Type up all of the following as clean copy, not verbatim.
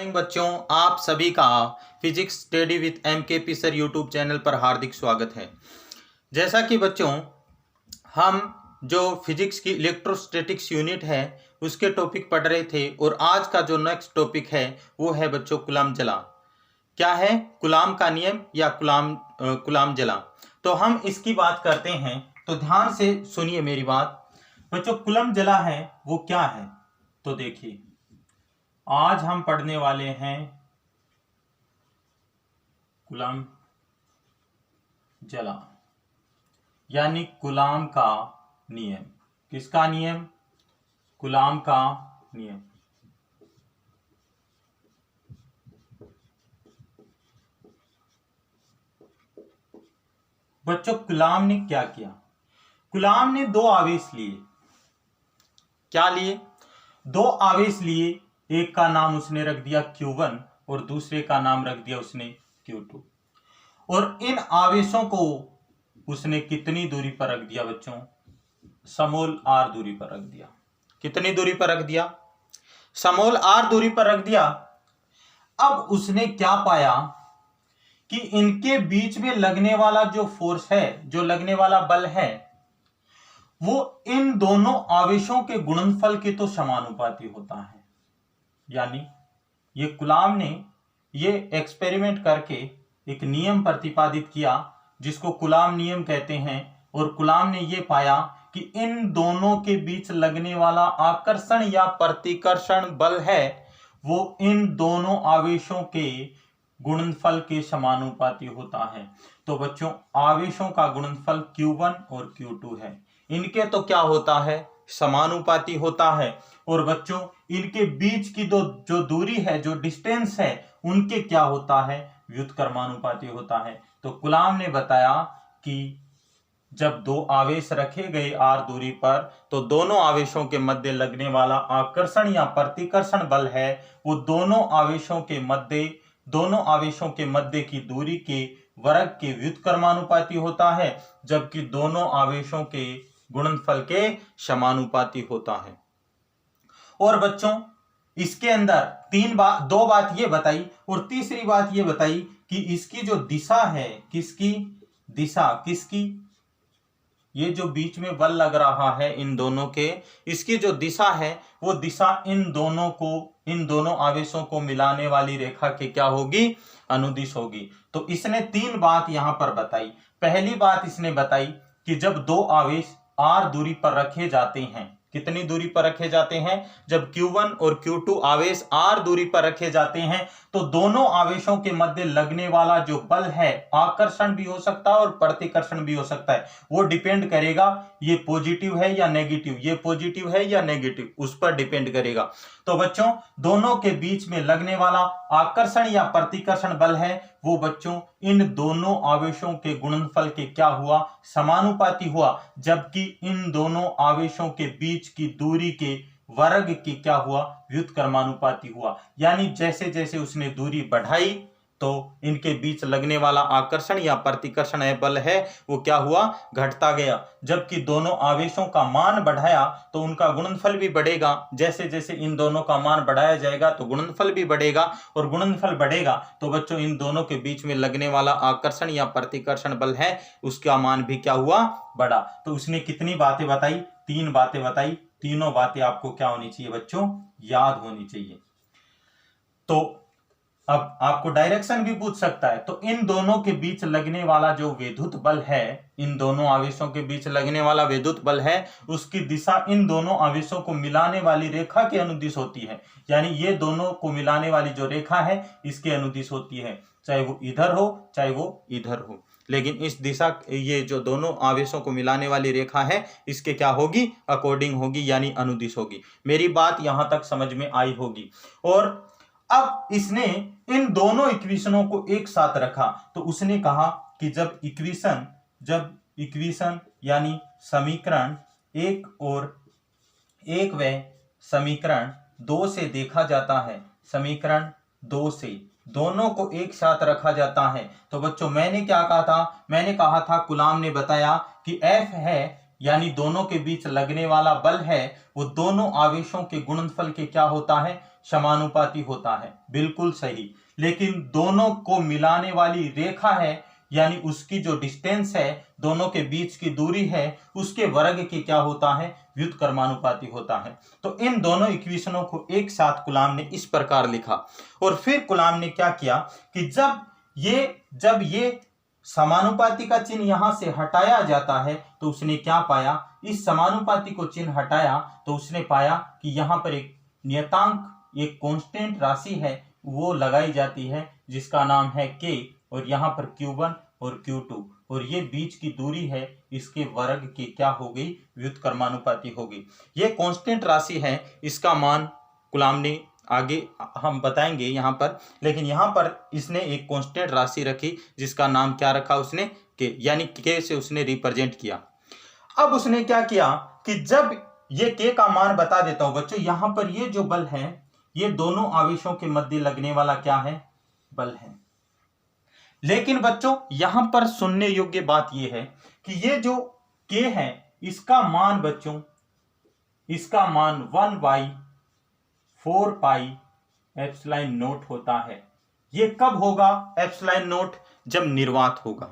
Morning बच्चों, आप सभी का physics study with MKP sir YouTube channel पर हार्दिक स्वागत है। जैसा कि बच्चों हम जो फिजिक्स की इलेक्ट्रोस्टैटिक्स यूनिट है उसके टॉपिक पढ़ रहे थे और आज का जो नेक्स्ट टॉपिक है वो है बच्चों कूलम्ब जला। क्या है? कूलम्ब का नियम या कूलम्ब जला। तो हम इसकी बात करते हैं, तो ध्यान से सुनिए मेरी बात बच्चों। कूलम्ब जला है वो क्या है? तो देखिए, आज हम पढ़ने वाले हैं कूलम्ब जला यानी कूलम्ब का नियम। किसका नियम? कूलम्ब का नियम। बच्चों, कूलम्ब ने क्या किया? कूलम्ब ने दो आवेश लिए। क्या लिए? दो आवेश लिए। एक का नाम उसने रख दिया Q1 और दूसरे का नाम रख दिया उसने Q2। और इन आवेशों को उसने कितनी दूरी पर रख दिया बच्चों? समोल r दूरी पर रख दिया। कितनी दूरी पर रख दिया? समोल r दूरी पर रख दिया। अब उसने क्या पाया कि इनके बीच में लगने वाला जो फोर्स है, जो लगने वाला बल है, वो इन दोनों आवेशों के गुणनफल के तो समानुपाती होता है। यानी ये कूलम्ब ने ये एक्सपेरिमेंट करके एक नियम प्रतिपादित किया जिसको कूलम्ब नियम कहते हैं। और कूलम्ब ने ये पाया कि इन दोनों के बीच लगने वाला आकर्षण या प्रतिकर्षण बल है वो इन दोनों आवेशों के गुणनफल के समानुपाती होता है। तो बच्चों, आवेशों का गुणनफल Q1 और Q2 है। इनके तो क्या होता है? समानुपाती होता है। और बच्चों, इनके बीच की जो दूरी है, जो डिस्टेंस है, उनके क्या होता है? व्युत्क्रमानुपाती होता है। तो कूलम्ब ने बताया कि जब दो आवेश रखे गए r दूरी पर, तो दोनों आवेशों के मध्य लगने वाला आकर्षण या प्रतिकर्षण बल है वो दोनों आवेशों के मध्य की दूरी के वर्ग के व्युत्क्रमानुपाती होता है, जबकि दोनों आवेशों के गुणनफल के समानुपाती होता है। और बच्चों, इसके अंदर दो बात ये बताई और तीसरी बात ये बताई कि इसकी जो दिशा है, किसकी ये जो बीच में बल लग रहा है इन दोनों के, इसकी जो दिशा है वो दिशा इन दोनों आवेशों को मिलाने वाली रेखा के क्या होगी? अनुदिश होगी। तो इसने तीन बात यहां पर बताई। पहली बात इसने बताई कि जब दो आवेश r दूरी पर रखे जाते हैं, कितनी दूरी पर रखे जाते हैं? जब Q1 और Q2 आवेश r दूरी पर रखे जाते हैं तो दोनों आवेशों के मध्य लगने वाला जो बल है, आकर्षण भी हो सकता है और प्रतिकर्षण भी हो सकता है। वो डिपेंड करेगा ये पॉजिटिव है या नेगेटिव, ये पॉजिटिव है या नेगेटिव, उस पर डिपेंड करेगा। तो बच्चों, दोनों के बीच में लगने वाला आकर्षण या प्रतिकर्षण बल है वो बच्चों इन दोनों आवेशों के गुणनफल के क्या हुआ? समानुपाती हुआ। जबकि इन दोनों आवेशों के बीच की दूरी के वर्ग की क्या हुआ? व्युत्क्रमानुपाती हुआ। यानी जैसे जैसे उसने दूरी बढ़ाई तो इनके बीच लगने वाला आकर्षण या प्रतिकर्षण बल है वो क्या हुआ? घटता गया। जबकि दोनों आवेशों का मान बढ़ाया तो उनका गुणनफल भी बढ़ेगा। जैसे जैसे इन दोनों का मान बढ़ाया जाएगा तो गुणनफल भी बढ़ेगा, और गुणनफल बढ़ेगा तो बच्चों इन दोनों के बीच में लगने वाला आकर्षण या प्रतिकर्षण बल है उसका मान भी क्या हुआ? बढ़ा। तो उसने कितनी बातें बताई? तीन बातें बताई। तीनों बातें आपको क्या होनी चाहिए बच्चों? याद होनी चाहिए। तो अब आपको डायरेक्शन भी पूछ सकता है। तो इन दोनों के बीच लगने वाला जो विद्युत बल है, इन दोनों आवेशों के बीच लगने वाला विद्युत बल है, उसकी दिशा इन दोनों आवेशों को मिलाने वाली रेखा के अनुदिश होती है। यानी ये दोनों को मिलाने वाली जो रेखा है इसके अनुदिश होती है, चाहे वो इधर हो चाहे वो इधर हो। लेकिन इस दिशा, ये जो दोनों आवेशों को मिलाने वाली रेखा है इसके क्या होगी? अकॉर्डिंग होगी, यानी अनुदिश होगी। मेरी बात यहां तक समझ में आई होगी। और अब इसने इन दोनों इक्वेशनों को एक साथ रखा तो उसने कहा कि जब इक्वेशन यानी समीकरण एक और एक व समीकरण दो से देखा जाता है, समीकरण दो से दोनों को एक साथ रखा जाता है, तो बच्चों मैंने क्या कहा था? मैंने कहा था, कूलम्ब ने बताया कि F है यानी दोनों के बीच लगने वाला बल है वो दोनों आवेशों के गुणनफल के क्या होता है? समानुपाती होता है, बिल्कुल सही। लेकिन दोनों को मिलाने वाली रेखा है, यानी उसकी जो डिस्टेंस है, दोनों के बीच की दूरी है, उसके वर्ग की क्या होता है, व्युत्क्रमानुपाती होता है। तो इन दोनों इक्वेशनों को एक साथ कूलाम ने इस प्रकार लिखा। और फिर कूलाम ने क्या किया कि जब ये समानुपाती का चिन्ह यहां से हटाया जाता है तो उसने क्या पाया, इस समानुपाती को चिन्ह हटाया तो उसने पाया कि यहां पर एक नियतांक, एक कांस्टेंट राशि है, वो लगाई जाती है जिसका नाम है k, और यहाँ पर Q1 और Q2, और ये बीच की दूरी है, इसके वर्ग की क्या हो गई, व्युत्क्रमानुपाती हो गई। ये कांस्टेंट राशि है, इसका मान कूलाम ने आगे हम बताएंगे यहाँ पर, लेकिन यहाँ पर इसने एक कांस्टेंट राशि रखी जिसका नाम क्या रखा उसने, के, यानी के से उसने रिप्रेजेंट किया। अब उसने क्या किया कि जब ये के का मान बता देता हूं बच्चों, यहां पर ये जो बल है, ये दोनों आवेशों के मध्य लगने वाला क्या है, बल है। लेकिन बच्चों यहां पर सुनने योग्य बात यह है कि ये जो के है, इसका मान बच्चों, इसका मान 1/4 पाई एप्सिलॉन नोट होता है। ये कब होगा एप्सिलॉन नोट, जब निर्वात होगा।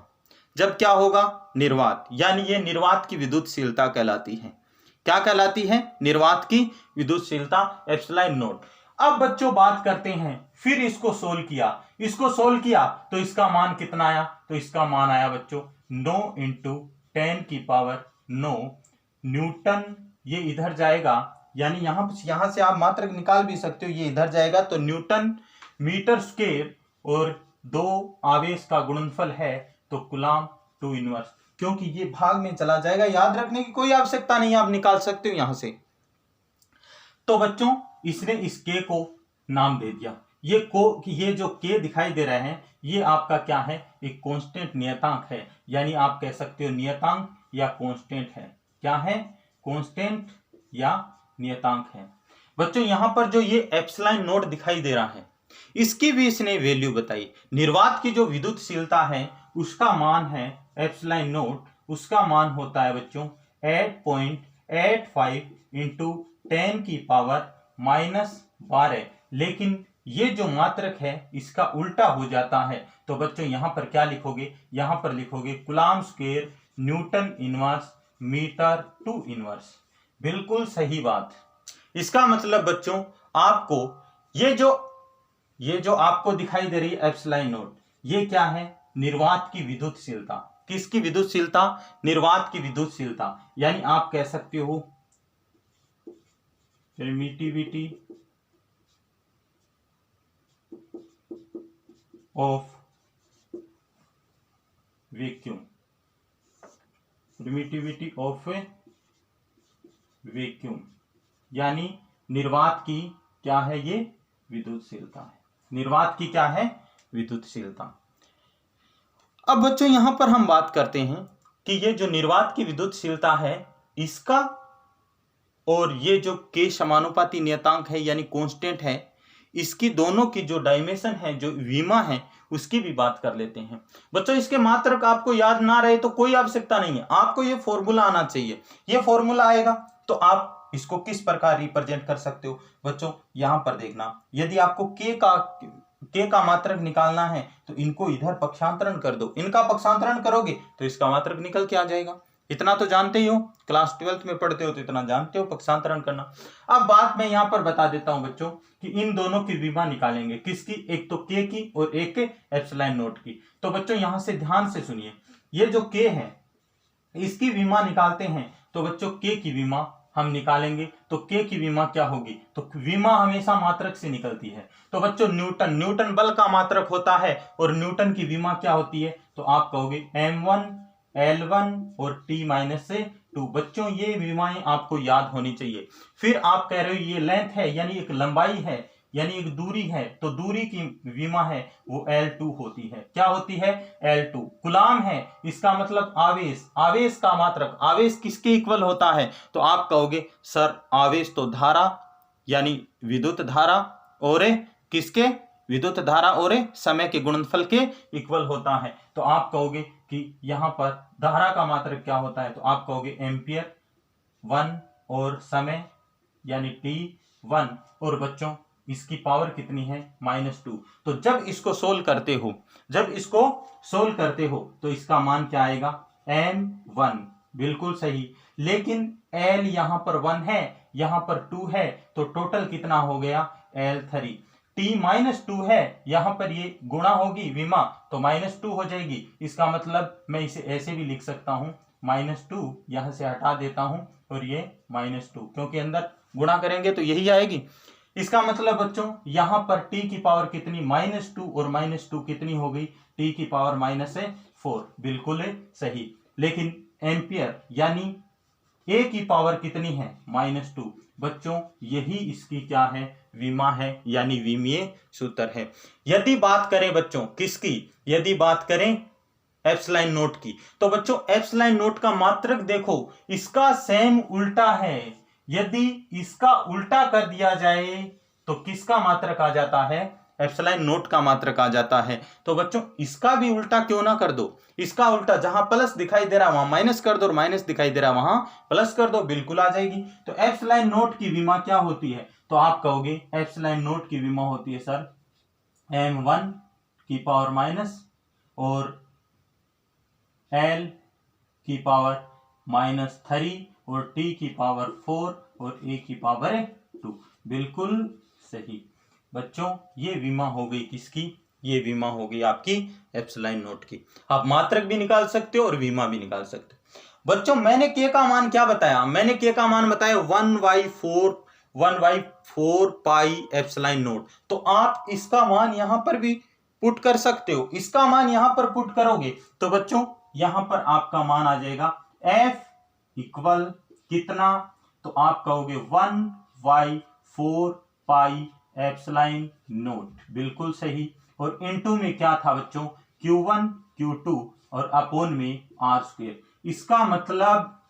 जब क्या होगा, निर्वात, यानी ये निर्वात की विद्युतशीलता कहलाती है। क्या कहलाती है, निर्वात की विद्युतशीलता, एप्सिलॉन नोट। अब बच्चों बात करते हैं, फिर इसको सोल्व किया तो इसका मान कितना आया, तो इसका मान आया बच्चों 9 × 10⁻9 न्यूटन। ये इधर जाएगा, यानी यहां से आप मात्रक निकाल भी सकते हो, ये इधर जाएगा तो न्यूटन मीटर स्क्वायर, और दो आवेश का गुणनफल है तो कूलाम टू इनवर्स, क्योंकि ये भाग में चला जाएगा, याद रखने की कोई आवश्यकता नहीं, आप निकाल सकते हो यहां से। तो बच्चों इसने इस के को नाम दे दिया। ये जो के दिखाई दे रहे हैं, ये आपका क्या है, एक कांस्टेंट नियतांक है, यानी आप कह सकते हो नियतांक या कांस्टेंट है। क्या है, कांस्टेंट या नियतांक है। बच्चों यहां पर जो ये एप्सिलॉन नोट दिखाई दे रहा है, इसकी भी इसने वैल्यू बताई। निर्वात की जो विद्युतशीलता है उसका मान है एप्सिलॉन नोट, उसका मान होता है बच्चों 8.85 × 10⁻⁻12। लेकिन ये जो मात्रक है इसका उल्टा हो जाता है, तो बच्चों यहां पर क्या लिखोगे, यहां पर लिखोगे coulomb square newton inverse metre two inverse. बिल्कुल सही बात। इसका मतलब बच्चों आपको ये जो आपको दिखाई दे रही है एप्सिलॉन नोट, ये क्या है, निर्वात की विद्युतशीलता। किसकी विद्युतशीलता, निर्वात की विद्युतशीलता, यानी आप कह सकते हो permittivity of vacuum, permittivity of vacuum, यानी निर्वात की क्या है, ये विद्युतशीलता है। निर्वात की क्या है, विद्युतशीलता। अब बच्चों यहां पर हम बात करते हैं कि ये जो निर्वात की विद्युतशीलता है, इसका और ये जो के समानुपाती नियतांक है यानी कांस्टेंट है, इसकी दोनों की जो डायमेंशन है, जो विमा है, उसकी भी बात कर लेते हैं। बच्चों इसके मात्रक आपको याद ना रहे तो कोई आवश्यकता नहीं है, आपको ये फॉर्मूला आना चाहिए। ये फॉर्मूला आएगा तो आप इसको किस प्रकार रिप्रेजेंट कर सकते हो। बच्चों यहां पर देखना, यदि आपको के का मात्रक निकालना है तो इनको इधर पक्षांतरण कर दो, इनका पक्षांतरण करोगे तो इसका मात्रक निकल के आ जाएगा। इतना तो जानते ही हो, क्लास 12th में पढ़ते हो तो इतना जानते हो पक्षांतरण करना। अब बात मैं यहां पर बता देता हूं बच्चों कि इन दोनों की विमा निकालेंगे, किसकी, एक तो के की और एक एप्सिलॉन नोट की। तो बच्चों यहां से ध्यान से सुनिए, ये जो के है इसकी विमा निकालते हैं, तो बच्चों के की विमा हम निकालेंगे तो के की विमा क्या होगी, तो विमा हमेशा मात्रक से निकलती है। तो बच्चों न्यूटन बल का मात्रक होता है और न्यूटन की विमा क्या होती है, तो आप कहोगे m1 L1 और T-2। बच्चों ये विमाएं आपको याद होनी चाहिए। फिर आप कह रहे हो ये लेंथ है, यानी एक लंबाई है, यानी एक दूरी है, तो दूरी की विमा है वो L2 होती है। क्या होती है, L2। कूलाम है, इसका मतलब आवेश का मात्रक, आवेश किसके इक्वल होता है, तो आप कहोगे सर आवेश तो धारा यानी विद्युत धारा और किसके, विद्युत धारा और समय के गुणनफल के इक्वल होता है। तो आप कहोगे कि यहां पर धारा का मात्रक क्या होता है, तो आप कहोगे एम्पियर 1 और समय यानी T1, और बच्चों इसकी पावर कितनी है -2। तो जब इसको सोल्व करते हो तो इसका मान क्या आएगा m1, बिल्कुल सही। लेकिन l यहां पर 1 है, यहां पर 2 है, तो टोटल कितना हो गया l3। t -2 है, यहां पर ये गुणा होगी विमा तो -2 हो जाएगी। इसका मतलब मैं इसे ऐसे भी लिख सकता हूं -2, यहां से हटा देता हूं और ये -2, क्योंकि अंदर गुणा करेंगे तो यही आएगी। इसका मतलब बच्चों यहां पर t की पावर कितनी -2 और -2 कितनी हो गई t की पावर -4, बिल्कुल सही। लेकिन एम्पियर यानी a की पावर कितनी है -2, बच्चों यही इसकी क्या है विमा है, यानी विमीय सूत्र है। यदि बात करें बच्चों किसकी, यदि बात करें एप्सिलॉन नोट की, तो बच्चों एप्सिलॉन नोट का मात्रक देखो इसका सेम उल्टा है। यदि इसका उल्टा कर दिया जाए तो किसका मात्रक आ जाता है एप्सिलॉन नोट का मात्रक आ जाता है। तो बच्चों इसका भी उल्टा क्यों ना कर दो, इसका उल्टा जहां प्लस दिखाई दे रहा है वहां माइनस कर दो और माइनस दिखाई दे रहा है वहां प्लस कर दो, बिल्कुल आ जाएगी। तो एप्सिलॉन नोट की विमा क्या होती है, तो आप कहोगे एप्सिलॉन नोट की विमा होती है सर m1 की पावर माइनस और l की पावर -3 और t की पावर 4 और a की पावर 2, बिल्कुल सही। बच्चों ये विमा हो गई किसकी, ये विमा हो गई आपकी एप्सिलॉन नोट की। आप मात्रक भी निकाल सकते हो और विमा भी निकाल सकते हो। बच्चों मैंने k का मान क्या बताया, मैंने k का मान बताया 1/4 पाई एप्सिलॉन नोट। तो आप इसका मान यहां पर भी पुट कर सकते हो, इसका मान यहां पर पुट करोगे तो बच्चों यहां पर आपका मान आ जाएगा f इक्वल कितना, तो आप कहोगे 1/4 पाई एप्सिलॉन नोट, बिल्कुल सही। और इनटू में क्या था बच्चों Q1 Q2 और अपोन में r²। इसका मतलब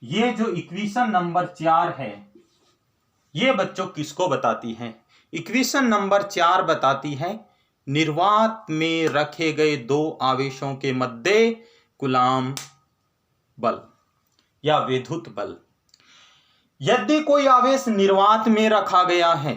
ये जो इक्वेशन नंबर 4 है ये बच्चों किसको बताती है, इक्वेशन नंबर 4 बताती है निर्वात में रखे गए दो आवेशों के मध्य कूलाम बल या विद्युत बल। यदि कोई आवेश निर्वात में रखा गया है,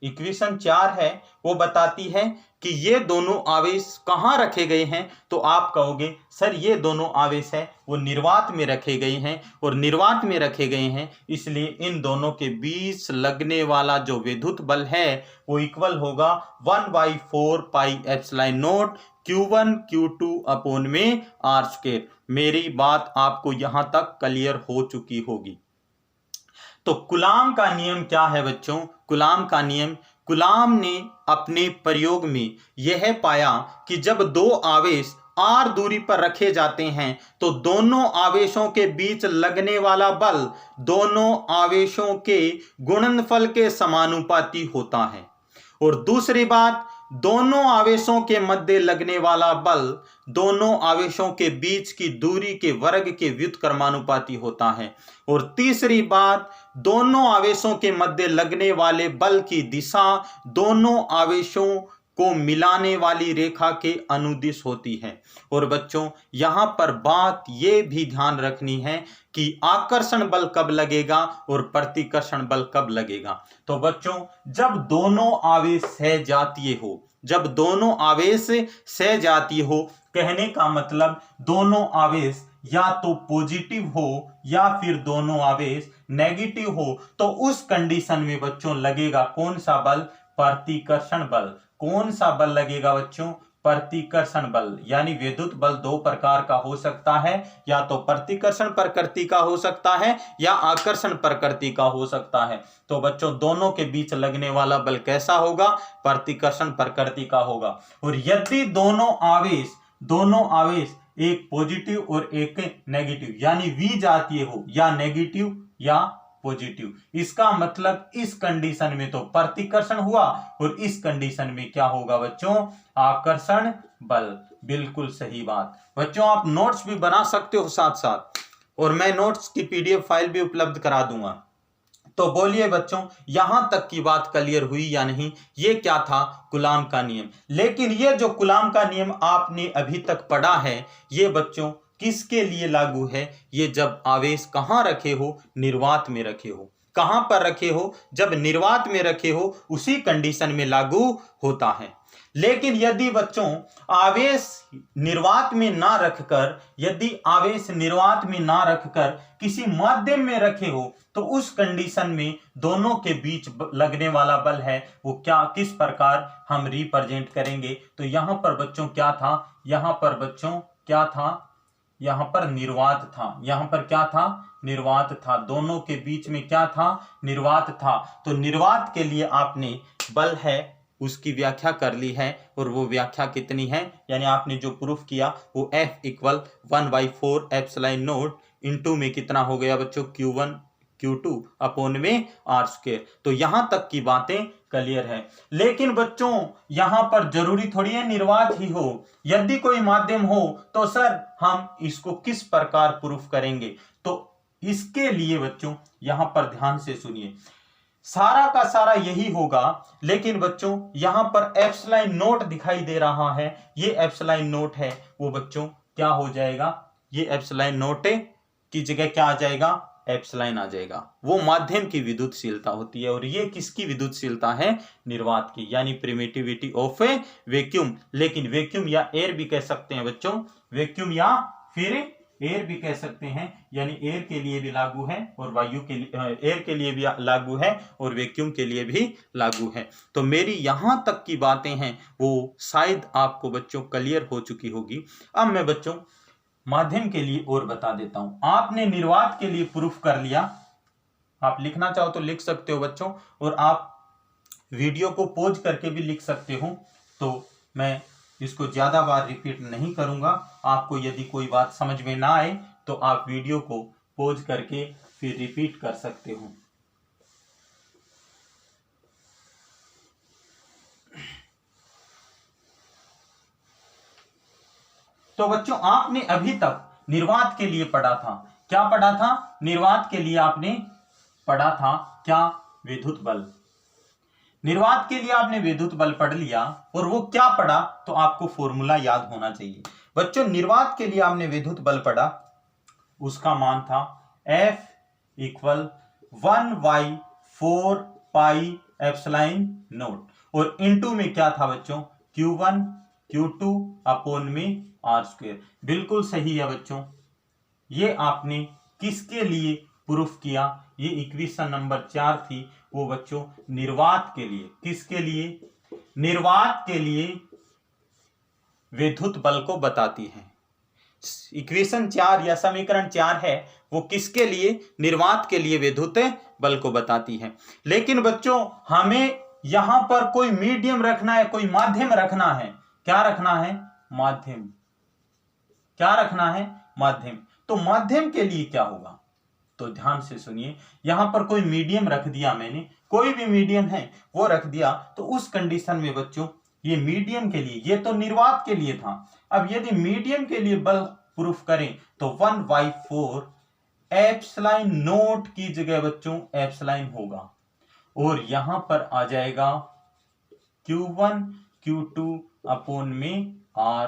इक्वेशन 4 है वो बताती है कि ये दोनों आवेश कहां रखे गए हैं, तो आप कहोगे सर ये दोनों आवेश है वो निर्वात में रखे गए हैं, और निर्वात में रखे गए हैं इसलिए इन दोनों के बीच लगने वाला जो विद्युत बल है वो इक्वल होगा 1/4 pi epsilon note Q1 Q2 upon में r²। मेरी बात आपको यहां तक क्लियर हो चुकी होगी। तो कूलाम का नियम क्या है बच्चों, कूलाम का नियम, कूलाम ने अपने प्रयोग में यह पाया कि जब दो आवेश r दूरी पर रखे जाते हैं तो दोनों आवेशों के बीच लगने वाला बल दोनों आवेशों के गुणनफल के समानुपाती होता है। और दूसरी बात, दोनों आवेशों के मध्य लगने वाला बल दोनों आवेशों के बीच की दूरी के वर्ग के व्युत्क्रमानुपाती होता है। और तीसरी बात, दोनों आवेशों के मध्य लगने वाले बल की दिशा दोनों आवेशों को मिलाने वाली रेखा के अनुदिश होती है। और बच्चों यहां पर बात यह भी ध्यान रखनी है कि आकर्षण बल कब लगेगा और प्रतिकर्षण बल कब लगेगा। तो बच्चों जब दोनों आवेश सहजातीय हो, जब दोनों आवेश सहजातीय हो, कहने का मतलब दोनों आवेश या तो पॉजिटिव हो या फिर दोनों आवेश नेगेटिव हो, तो उस कंडीशन में बच्चों लगेगा कौन सा बल, प्रतिकर्षण बल। कौन सा बल लगेगा बच्चों, प्रतिकर्षण बल। यानी विद्युत बल दो प्रकार का हो सकता है, या तो प्रतिकर्षण प्रकृति का हो सकता है या आकर्षण प्रकृति का हो सकता है। तो बच्चों दोनों के बीच लगने वाला बल कैसा होगा, प्रतिकर्षण प्रकृति का होगा। और यदि दोनों आवेश एक पॉजिटिव और एक नेगेटिव यानी V जातीय हो, या नेगेटिव या पॉजिटिव, इसका मतलब इस कंडीशन में तो प्रतिकर्षण हुआ और इस कंडीशन में क्या होगा बच्चों, आकर्षण बल। बिल्कुल सही बात। बच्चों आप नोट्स भी बना सकते हो साथ साथ, और मैं नोट्स की PDF फाइल भी उपलब्ध करा दूंगा। तो बोलिए बच्चों यहां तक की बात क्लियर हुई या नहीं, ये क्या था कूलाम का नियम। लेकिन ये जो कूलाम का नियम आपने अभी तक पढ़ा है ये बच्चों किसके लिए लागू है, ये जब आवेश कहां रखे हो, निर्वात में रखे हो। कहां पर रखे हो, जब निर्वात में रखे हो उसी कंडीशन में लागू होता है। लेकिन यदि बच्चों आवेश निर्वात में ना रखकर, यदि आवेश निर्वात में ना रखकर किसी माध्यम में रखे हो तो उस कंडीशन में दोनों के बीच लगने वाला बल है वो क्या, किस प्रकार हम रिप्रेजेंट करेंगे। तो यहां पर बच्चों क्या था, यहां पर बच्चों क्या था, यहां पर निर्वात था, यहां पर क्या था, निर्वात था, दोनों के बीच में क्या था, निर्वात था। तो निर्वात के लिए आपने बल है उसकी व्याख्या कर ली है, और वो व्याख्या कितनी है, यानी आपने जो प्रूफ किया वो F equal 1/4 epsilon note into में कितना हो गया बच्चों, Q1 Q2 अपॉन में R स्क्वायर। तो यहां तक की बातें क्लियर है। लेकिन बच्चों यहां पर जरूरी थोड़ी है निर्वात ही हो, यदि कोई माध्यम हो तो सर हम इसको किस प्रकार प्रूफ करेंगे। तो इसके लिए बच्चों यहां पर ध्यान से सुनिए, सारा का सारा यही होगा। लेकिन बच्चों यहां पर एप्सिलॉन नोट दिखाई दे रहा है, ये एप्सिलॉन नोट है, वो बच्चों क्या हो जाएगा, ये एप्सिलॉन नोट की जगह क्या आ जाएगा, एप्सिलॉन आ जाएगा। वो माध्यम की विद्युतशीलता होती है, और ये किसकी विद्युतशीलता है, निर्वात की, यानी प्रिमिटिविटी ऑफ ए वैक्यूम। लेकिन वैक्यूम या एयर भी कह सकते हैं बच्चों, वैक्यूम या फिर एयर भी कह सकते हैं, यानी एयर के लिए भी लागू है और वायु के लिए, एयर के लिए भी लागू है और वैक्यूम के लिए भी लागू है। तो मेरी यहां तक की बातें हैं वो शायद आपको बच्चों क्लियर हो चुकी होगी। अब मैं बच्चों माध्यम के लिए और बता देता हूं। आपने निर्वात के लिए प्रूफ कर लिया, आप लिखना चाहो तो लिख सकते हो बच्चों, और आप वीडियो को पॉज करके भी लिख सकते हो। तो मैं इसको ज्यादा बार रिपीट नहीं करूंगा। आपको यदि कोई बात समझ में ना आए तो आप वीडियो को पॉज करके फिर रिपीट कर सकते हो। तो बच्चों आपने अभी तक निर्वात के लिए पढ़ा था, क्या पढ़ा था, निर्वात के लिए आपने पढ़ा था क्या, विद्युत बल। निर्वात के लिए आपने विद्युत बल पढ़ लिया, और वो क्या पढ़ा, तो आपको फॉर्मूला याद होना चाहिए बच्चों। निर्वात के लिए आपने विद्युत बल पढ़ा, उसका मान था F equal 1/4 pi epsilon note, और इनटू में क्या था बच्चों, Q1 Q2 अपॉन में R स्क्वायर। बिल्कुल सही है बच्चों। ये आपने किसके लिए प्रूफ किया, ये इक्वेशन नंबर 4 थी, वो बच्चों निर्वात के लिए, किसके लिए, निर्वात के लिए विद्युत बल को बताती है। इक्वेशन 4 या समीकरण 4 है वो किसके लिए, निर्वात के लिए विद्युत बल को बताती है। लेकिन बच्चों हमें यहां पर कोई मीडियम रखना है, कोई माध्यम रखना है। क्या रखना है, माध्यम। क्या रखना है, माध्यम। तो माध्यम के लिए क्या होगा, तो ध्यान से सुनिए, यहां पर कोई मीडियम रख दिया मैंने, कोई भी मीडियम है वो रख दिया, तो उस कंडीशन में बच्चों ये मीडियम के लिए, ये तो निर्वात के लिए था, अब यदि मीडियम के लिए बल प्रूफ करें तो 1/4 एप्सिलॉन नोट की जगह बच्चों एप्सिलॉन होगा, और यहां पर आ जाएगा Q1 Q2 अपॉन में R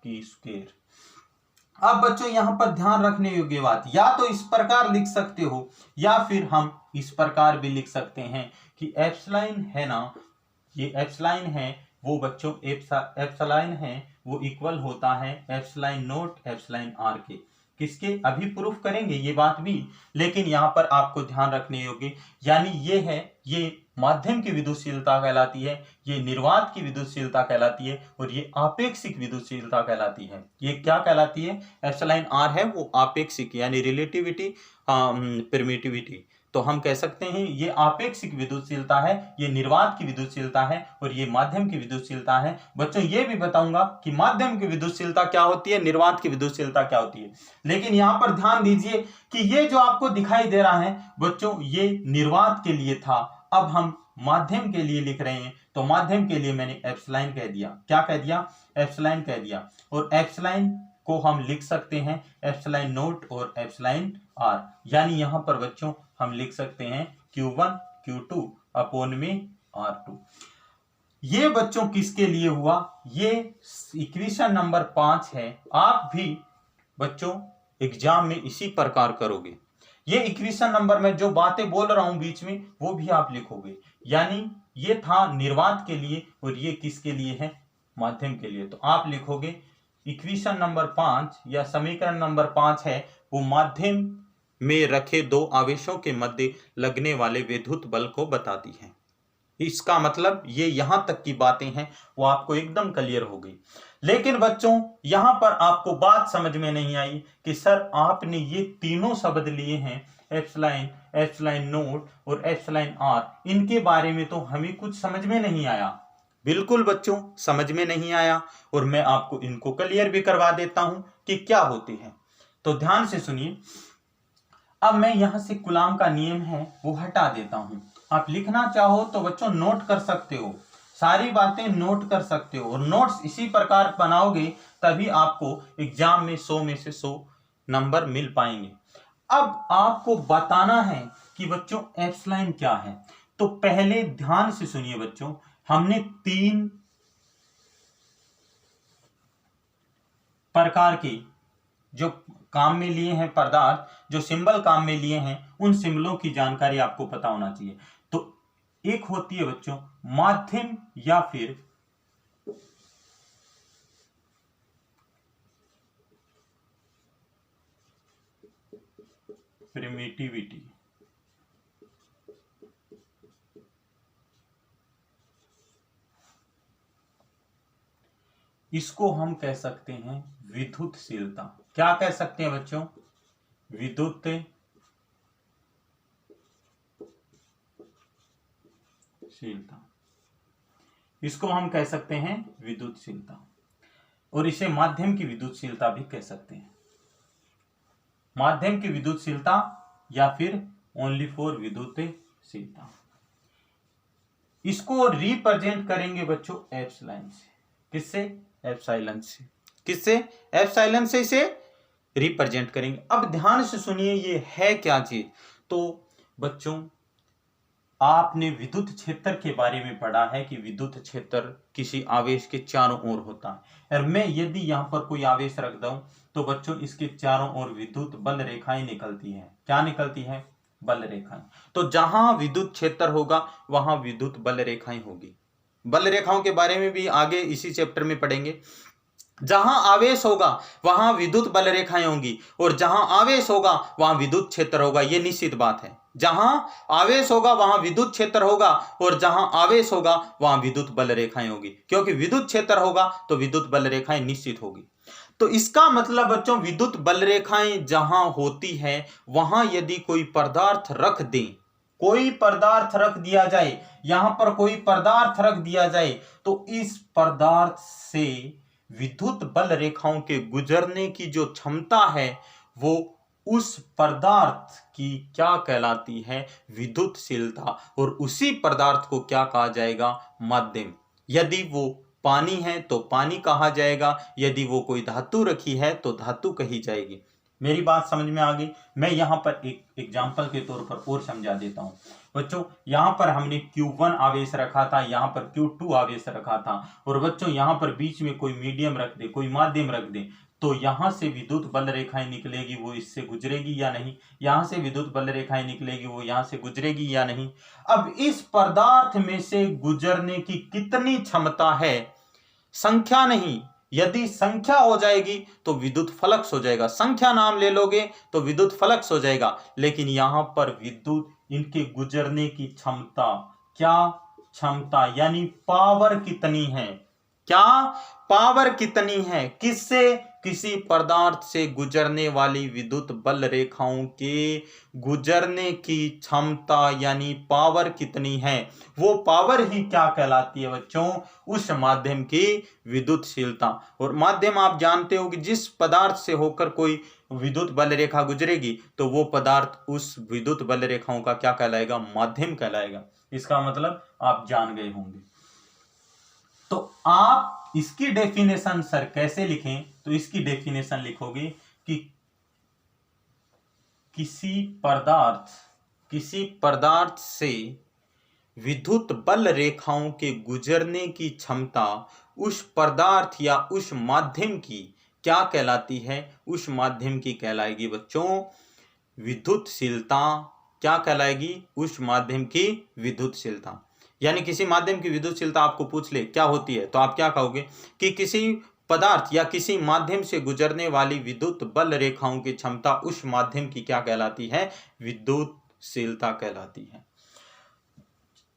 की स्क्वायर। अब बच्चों यहां पर ध्यान रखने योग्य बात, या तो इस प्रकार लिख सकते हो या फिर हम इस प्रकार भी लिख सकते हैं कि एप्सिलॉन है ना, ये एप्सिलॉन है वो बच्चों एप्सिलॉन है वो इक्वल होता है एप्सिलॉन नोट एप्सिलॉन आर के। किसके, अभी प्रूफ करेंगे ये बात भी, लेकिन यहां पर आपको ध्यान रखने योग्य, यानी ये है, ये माध्यम की विद्युतशीलता कहलाती है, ये निर्वात की विद्युतशीलता कहलाती है, और ये आपेक्षिक विद्युतशीलता कहलाती है। ये क्या कहलाती है, एप्सिलॉन आर है वो आपेक्षिक यानी रिलेटिविटी परमिटिविटी, तो हम कह सकते हैं ये आपेक्षिक विद्युतशीलता है, ये निर्वात की विद्युतशीलता है, और ये माध्यम की विद्युतशीलता है। बच्चों ये भी बताऊंगा कि माध्यम की विद्युतशीलता क्या होती है, निर्वात की विद्युतशीलता क्या होती है। लेकिन यहां पर ध्यान दीजिए कि ये जो आपको दिखाई दे रहा है बच्चों ये निर्वात के लिए था, अब हम माध्यम के लिए लिख रहे हैं, तो माध्यम के लिए मैंने एप्सिलॉन कह दिया। क्या कह दिया, एप्सिलॉन कह दिया, और एप्सिलॉन को हम लिख सकते हैं एप्सिलॉन नोट और एप्सिलॉन आर, यानी यहां पर बच्चों हम लिख सकते हैं Q1 Q2 अपॉन में R2। ये बच्चों किसके लिए हुआ, ये इक्वेशन नंबर 5 है। आप भी बच्चों एग्जाम में इसी प्रकार करोगे, ये इक्वेशन नंबर में जो बातें बोल रहा हूं बीच में वो भी आप लिखोगे। यानी ये था निर्वात के लिए और ये किसके लिए है, माध्यम के लिए। तो आप लिखोगे इक्वेशन नंबर 5 या समीकरण नंबर 5 है वो माध्यम में रखे दो आवेशों के मध्य लगने वाले विद्युत बल को बताती है। इसका मतलब ये यहां तक की बातें हैं वो आपको एकदम क्लियर हो गई। लेकिन बच्चों यहां पर आपको बात समझ में नहीं आई कि सर आपने ये तीनों शब्द लिए हैं एप्सिलॉन, एप्सिलॉन नोट और एप्सिलॉन आर, इनके बारे में तो हमें कुछ समझ में नहीं आया। बिल्कुल बच्चों समझ में नहीं आया और मैं आपको इनको क्लियर भी करवा देता हूं कि क्या होते हैं। तो ध्यान से सुनिए। अब मैं यहां से कूलाम का नियम है वो हटा देता हूं। आप लिखना चाहो तो बच्चों नोट कर सकते हो, सारी बातें नोट कर सकते हो और नोट्स इसी प्रकार बनाओगे तभी आपको एग्जाम में 100 में से 100 नंबर मिल पाएंगे। अब आपको बताना है कि बच्चों एप्सिलॉन क्या है। तो पहले ध्यान से सुनिए बच्चों, हमने 3 प्रकार की जो काम में लिए हैं पदार्थ, जो सिंबल काम में लिए हैं, उन सिंबलों की जानकारी आपको पता होना चाहिए। तो एक होती है बच्चों माध्यम या फिर परमिटिविटी, इसको हम कह सकते हैं विद्युतशीलता। क्या कह सकते हैं बच्चों, विद्युतशीलता। इसको हम कह सकते हैं विद्युतशीलता और इसे माध्यम की विद्युतशीलता भी कह सकते हैं। माध्यम की विद्युतशीलता या फिर ओनली फॉर विद्युतशीलता। इसको रिप्रेजेंट करेंगे बच्चों एप्सिलॉन से। किससे, एप्सिलॉन से। किससे, एप्सिलॉन से इसे रिप्रेजेंट करेंगे। अब ध्यान से सुनिए ये है क्या चीज। तो बच्चों आपने विद्युत क्षेत्र के बारे में पढ़ा है कि विद्युत क्षेत्र किसी आवेश के चारों ओर होता है और मैं यदि यहां पर कोई आवेश रख दूं तो बच्चों इसके चारों ओर विद्युत बल रेखाएं निकलती हैं। क्या निकलती है, बल रेखाएं। तो जहां विद्युत क्षेत्र होगा वहां विद्युत बल रेखाएं होगी। बल रेखाओं के बारे में भी आगे इसी चैप्टर में पढ़ेंगे। जहां आवेश होगा वहां विद्युत बल रेखाएं होंगी और जहां आवेश होगा वहां विद्युत क्षेत्र होगा। यह निश्चित बात है। जहां आवेश होगा वहां विद्युत क्षेत्र होगा और जहां आवेश होगा वहां विद्युत बल रेखाएं होगी, क्योंकि विद्युत क्षेत्र होगा तो विद्युत बल रेखाएं निश्चित होगी। तो इसका मतलब बच्चों विद्युत बल रेखाएं जहां होती है वहां यदि कोई पदार्थ रख दें, कोई पदार्थ रख दिया जाए, यहां पर कोई पदार्थ रख दिया जाए तो इस पदार्थ से विद्युत बल रेखाओं के गुजरने की जो क्षमता है वो उस पदार्थ की क्या कहलाती है, विद्युतशीलता। और उसी पदार्थ को क्या कहा जाएगा, माध्यम। यदि वो पानी है तो पानी कहा जाएगा, यदि वो कोई धातु रखी है तो धातु कही जाएगी। मेरी बात समझ में आ गई। मैं यहां पर एक एग्जांपल के तौर पर और समझा देता हूं बच्चों। यहां पर हमने Q1 आवेश रखा था, यहां पर Q2 आवेश रखा था और बच्चों यहां पर बीच में कोई मीडियम रख दे, कोई माध्यम रख दे तो यहां से विद्युत बल रेखाएं निकलेगी, वो इससे गुजरेगी या नहीं। यहां से विद्युत बल रेखाएं निकलेगी, वो यहां से गुजरेगी या नहीं। अब इस पदार्थ में से गुजरने की कितनी क्षमता है, संख्या नहीं, यदि संख्या हो जाएगी तो विद्युत फ्लक्स हो जाएगा। संख्या नाम ले लोगे तो विद्युत फ्लक्स हो जाएगा, लेकिन यहां पर विद्युत इनके गुजरने की क्षमता, क्या क्षमता यानी पावर कितनी है, क्या पावर कितनी है, किससे, किसी पदार्थ से गुजरने वाली विद्युत बल रेखाओं के गुजरने की क्षमता यानी पावर कितनी है, वो पावर ही क्या कहलाती है बच्चों, उस माध्यम की विद्युतशीलता। और माध्यम आप जानते हो कि जिस पदार्थ से होकर कोई विद्युत बल रेखा गुजरेगी तो वो पदार्थ उस विद्युत बल रेखाओं का क्या कहलाएगा, माध्यम कहलाएगा। इसका मतलब आप जान गए होंगे। तो आप इसकी डेफिनेशन सर कैसे लिखें, तो इसकी डेफिनेशन लिखोगे कि किसी पदार्थ से विद्युत बल रेखाओं के गुजरने की क्षमता उस पदार्थ या उस माध्यम की क्या कहलाती है, उस माध्यम की कहलाएगी बच्चों विद्युतशीलता क्या कहलाएगी? उस माध्यम की विद्युतशीलता। यानी किसी माध्यम की विद्युतशीलता आपको पूछ ले क्या होती है, तो आप क्या कहोगे कि किसी पदार्थ या किसी माध्यम से गुजरने वाली विद्युत बल रेखाओं की क्षमता उस माध्यम की क्या कहलाती है? विद्युतशीलता कहलाती है।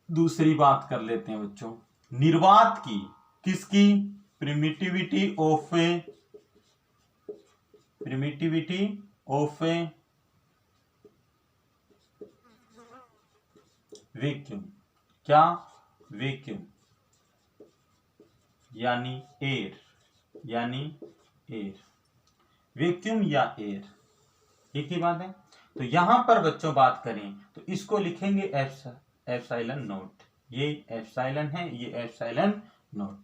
दूसरी बात कर लेते हैं बच्चों, निर्वात की, किसकी? प्रिमिटिविटी ऑफ ए वैक्यूम। क्या? वैक्यूम यानी एयर, वैक्यूम या एयर, एक ही बात है। तो यहां पर बच्चों बात करें तो इसको लिखेंगे एप्सिलॉन नॉट। ये एप्सिलॉन है, ये एप्सिलॉन नॉट।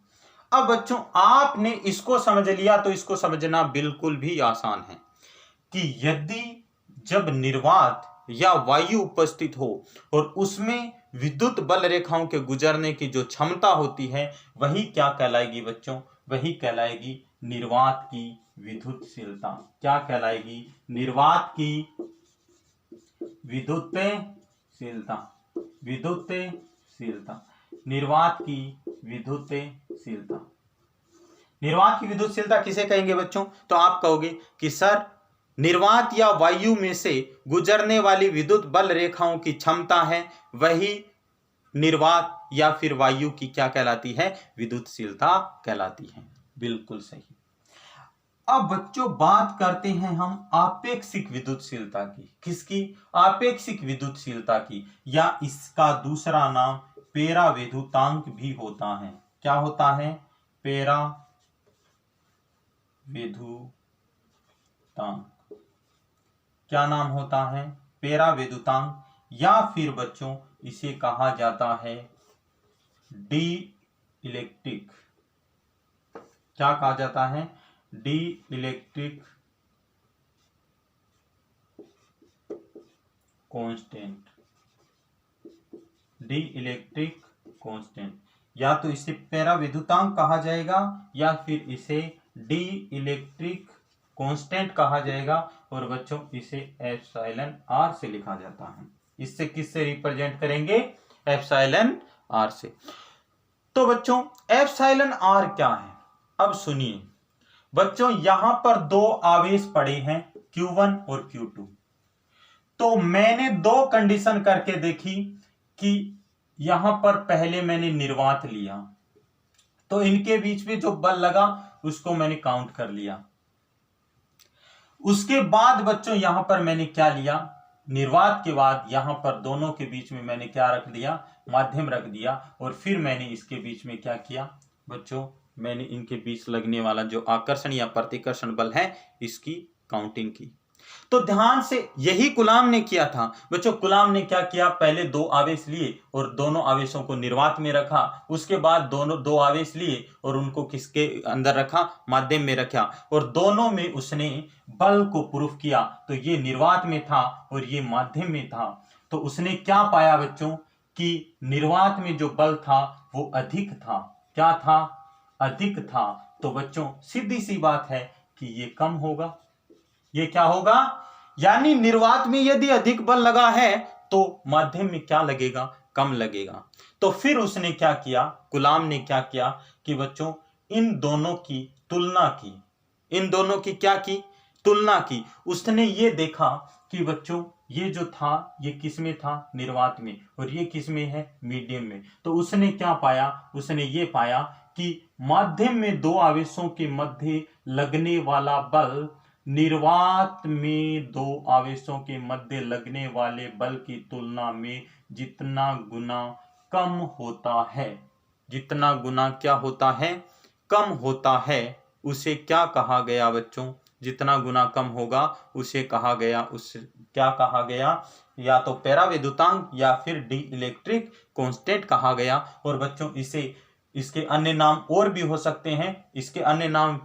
अब बच्चों आपने इसको समझ लिया तो इसको समझना बिल्कुल भी आसान है कि यदि जब निर्वात या वायु उपस्थित हो और उसमें विद्युत बल रेखाओं के गुजरने की जो क्षमता होती है वही क्या कहलाएगी बच्चों? वही कहलाएगी निर्वात की विद्युतशीलता। क्या कहलाएगी? निर्वात की विद्युतशीलता, निर्वात की विद्युतशीलता। निर्वात की विद्युतशीलता किसे कहेंगे बच्चों? तो आप कहोगे कि सर निर्वात या वायु में से गुजरने वाली विद्युत बल रेखाओं की क्षमता है, वही निर्वात या फिर वायु की क्या कहलाती है? विद्युतशीलता कहलाती है। बिल्कुल सही। अब बच्चों बात करते हैं हम आपेक्षिक विद्युतशीलता की। किसकी? आपेक्षिक विद्युतशीलता की, या इसका दूसरा नाम पेरावैद्युतांक भी होता है। क्या होता है? पेरावैद्युतांक। क्या नाम होता है? पेरावैद्युतांक, या फिर बच्चों इसे कहा जाता है डी इलेक्ट्रिक। क्या कहा जाता है? D electric constant. D electric constant, या तो इसे पेरावैद्युतांक कहा जाएगा या फिर इसे डी इलेक्ट्रिक कांस्टेंट कहा जाएगा, और बच्चों इसे एप्सिलॉन आर से लिखा जाता है। इससे किससे रिप्रेजेंट करेंगे? एप्सिलॉन आर से। तो बच्चों एप्सिलॉन आर क्या है? अब सुनिए बच्चों, यहां पर दो आवेश पड़े हैं Q1 और Q2। तो मैंने दो कंडीशन करके देखी कि यहां पर पहले मैंने निर्वात लिया तो इनके बीच में जो बल लगा उसको मैंने काउंट कर लिया। उसके बाद बच्चों यहां पर मैंने क्या लिया? निर्वात के बाद यहां पर दोनों के बीच में मैंने क्या रख दिया? माध्यम रख दिया। और फिर मैंने इसके बीच में क्या किया बच्चों? मैंने इनके बीच लगने वाला जो आकर्षण या प्रतिकर्षण बल है इसकी काउंटिंग की। तो ध्यान से यही कूलाम ने किया था बच्चों। कूलाम ने क्या किया? पहले दो आवेश लिए और दोनों आवेशों को निर्वात में रखा। उसके बाद दो आवेश लिए और उनको किसके अंदर रखा? माध्यम में रखा, और दोनों में उसने बल को प्रूफ किया। तो ये निर्वात में था और ये माध्यम में था। तो उसने क्या पाया बच्चों? कि निर्वात में जो बल था वो अधिक था। क्या था? अधिक था। तो बच्चों सीधी सी बात है कि ये कम होगा। ये क्या होगा? यानी निर्वात में यदि अधिक बल लगा है तो माध्यम में क्या लगेगा? कम लगेगा। तो फिर उसने क्या किया? कूलाम ने क्या किया कि बच्चों इन दोनों की तुलना की। इन दोनों की क्या की? तुलना की। उसने ये देखा कि बच्चों ये जो था ये किस में था? निर्वात में। और ये किस में है? मीडियम में। तो उसने क्या पाया? उसने ये पाया कि माध्यम में दो आवेशों के मध्य लगने वाला बल निर्वात में दो आवेशों के मध्य लगने वाले बल की तुलना में जितना गुना कम होता है, जितना गुना क्या होता है? कम होता है। उसे क्या कहा गया बच्चों? जितना गुना कम होगा उसे कहा गया, उसे क्या कहा गया? या तो पेरावैद्युतांक या फिर डी इलेक्ट्रिक कांस्टेंट कहा गया। और बच्चों इसे इसके अन्य नाम और भी हो सकते हैं। इसके अन्य नाम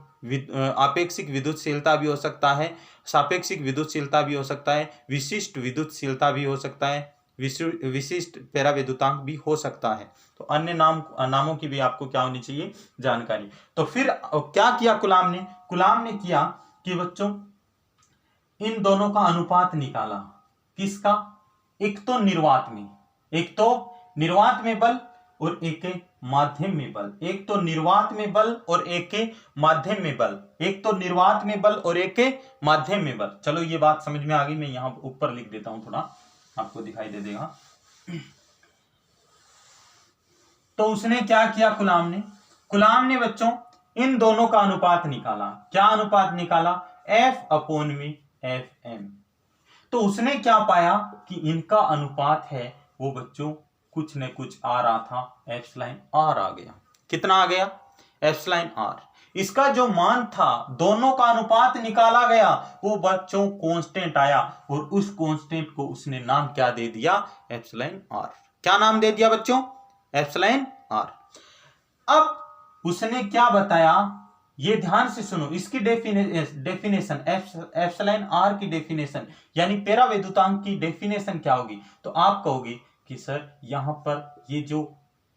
आपेक्षिक विद्युतशीलता भी हो सकता है, सापेक्षिक विद्युतशीलता भी हो सकता है, विशिष्ट विद्युतशीलता भी हो सकता है, विशिष्ट पेरावैद्युतांक भी हो सकता है। तो अन्य नामों की भी आपको क्या होनी चाहिए? जानकारी। तो फिर क्या किया कूलाम ने? कूलाम ने किया कि बच्चों इन दोनों का अनुपात निकाला। किसका? एक तो निर्वात में बल और एक के माध्यम में बल, एक तो निर्वात में बल और एक के माध्यम में बल, एक तो निर्वात में बल और एक के माध्यम में बल। चलो ये बात समझ में आ गई। मैं यहां ऊपर लिख देता हूं, थोड़ा आपको दिखाई दे देगा। तो उसने क्या किया गुलाम ने बच्चों इन दोनों का अनुपात निकाला। क्या अनुपात निकाला? F/m। तो उसने क्या पाया कि इनका अनुपात है वो बच्चों कुछ न कुछ आ रहा था, εr आ गया। कितना आ गया? εr। इसका जो मान था, दोनों का अनुपात निकाला गया, वो बच्चों कांस्टेंट आया और उस कांस्टेंट को उसने नाम क्या दे दिया? εr। क्या नाम दे दिया बच्चों? εr। अब उसने क्या बताया, ये ध्यान से सुनो। इसकी डेफिनेशन εr की डेफिनेशन यानी पेरावैद्युतांक की डेफिनेशन क्या होगी? तो आप कहोगे कि सर यहां पर ये जो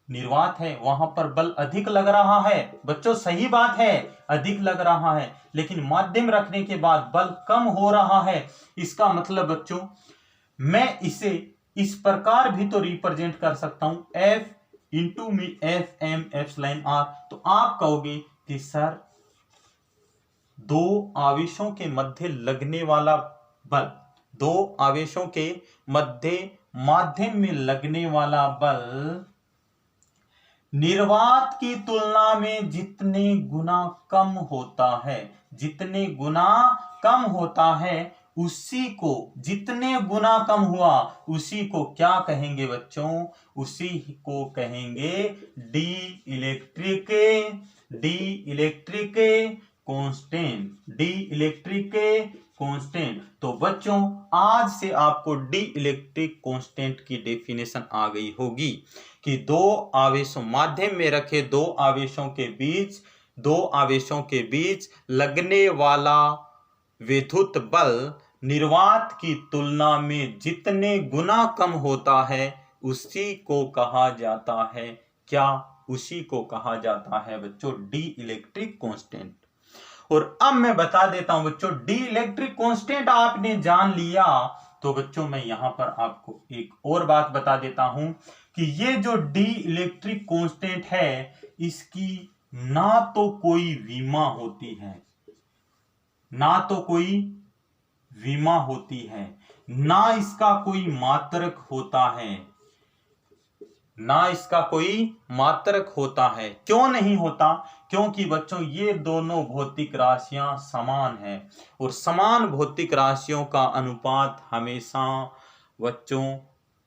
निर्वात है वहां पर बल अधिक लग रहा है। बच्चों सही बात है, अधिक लग रहा है, लेकिन माध्यम रखने के बाद बल कम हो रहा है। इसका मतलब बच्चों मैं इसे इस प्रकार भी तो रिप्रेजेंट कर सकता हूं, F इंटू में Fm εr। तो आप कहोगे कि सर दो आवेशों के मध्य लगने वाला बल, दो आवेशों के मध्य माध्यम में लगने वाला बल निर्वात की तुलना में जितने गुना कम होता है, जितने गुना कम होता है, उसी को, जितने गुना कम हुआ उसी को क्या कहेंगे बच्चों? उसी को कहेंगे डी इलेक्ट्रिक कांस्टेंट। तो बच्चों आज से आपको डी इलेक्ट्रिक कांस्टेंट की डेफिनेशन आ गई होगी कि दो आवेशों, माध्यम में रखे दो आवेशों के बीच लगने वाला विद्युत बल निर्वात की तुलना में जितने गुना कम होता है उसी को कहा जाता है क्या? उसी को कहा जाता है बच्चों डी इलेक्ट्रिक कांस्टेंट। और अब मैं बता देता हूं बच्चों, डी इलेक्ट्रिक कांस्टेंट आपने जान लिया तो बच्चों मैं यहां पर आपको एक और बात बता देता हूं कि ये जो डी इलेक्ट्रिक कांस्टेंट है इसकी ना तो कोई विमा होती है, ना इसका कोई मात्रक होता है। क्यों नहीं होता? क्योंकि बच्चों ये दोनों भौतिक राशियां समान हैं और समान भौतिक राशियों का अनुपात हमेशा बच्चों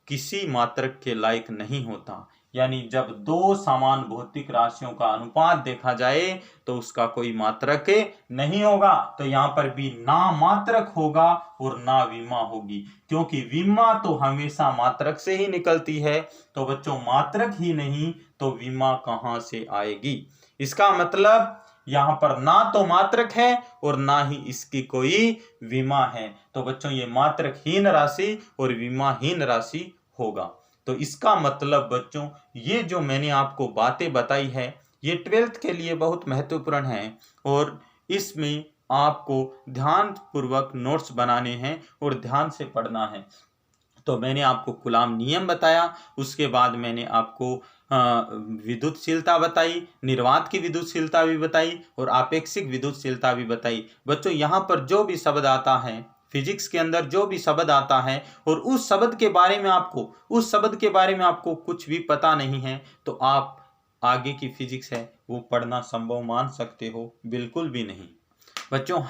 किसी मात्रक के लायक नहीं होता। यानी जब दो समान भौतिक राशियों का अनुपात देखा जाए तो उसका कोई मात्रक नहीं होगा। तो यहां पर भी ना मात्रक होगा और ना विमा होगी, क्योंकि विमा तो हमेशा मात्रक से ही निकलती है। तो बच्चों मात्रक ही नहीं तो विमा कहां से आएगी? इसका मतलब यहां पर ना तो मात्रक है और ना ही इसकी कोई विमा है। तो बच्चों ये मात्रकहीन राशि और विमाहीन राशि होगा। तो इसका मतलब बच्चों ये जो मैंने आपको बातें बताई है ये 12th के लिए बहुत महत्वपूर्ण है और इसमें आपको ध्यान पूर्वक नोट्स बनाने हैं और ध्यान से पढ़ना है। तो मैंने आपको कूलाम नियम बताया, उसके बाद मैंने आपको विद्युतशीलता बताई, निर्वात की विद्युतशीलता भी बताई और आपेक्षिक विद्युतशीलता भी बताई। बच्चों यहाँ पर जो भी शब्द आता है फिजिक्स के अंदर, जो भी शब्द आता है और उस शब्द के बारे में आपको कुछ भी पता नहीं है तो आप आगे की फिजिक्स है वो पढ़ना संभव मान सकते हो? बिल्कुल भी नहीं। बच्चों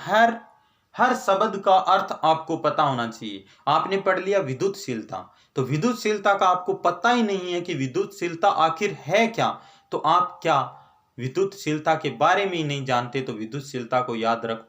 हर शब्द का अर्थ आपको पता होना चाहिए। आपने पढ़ लिया विद्युतशीलता, तो विद्युतशीलता का आपको पता ही नहीं है कि विद्युतशीलता आखिर है क्या, तो आप क्या विद्युतशीलता के बारे में ही नहीं जानते तो विद्युतशीलता को याद रख पाओ?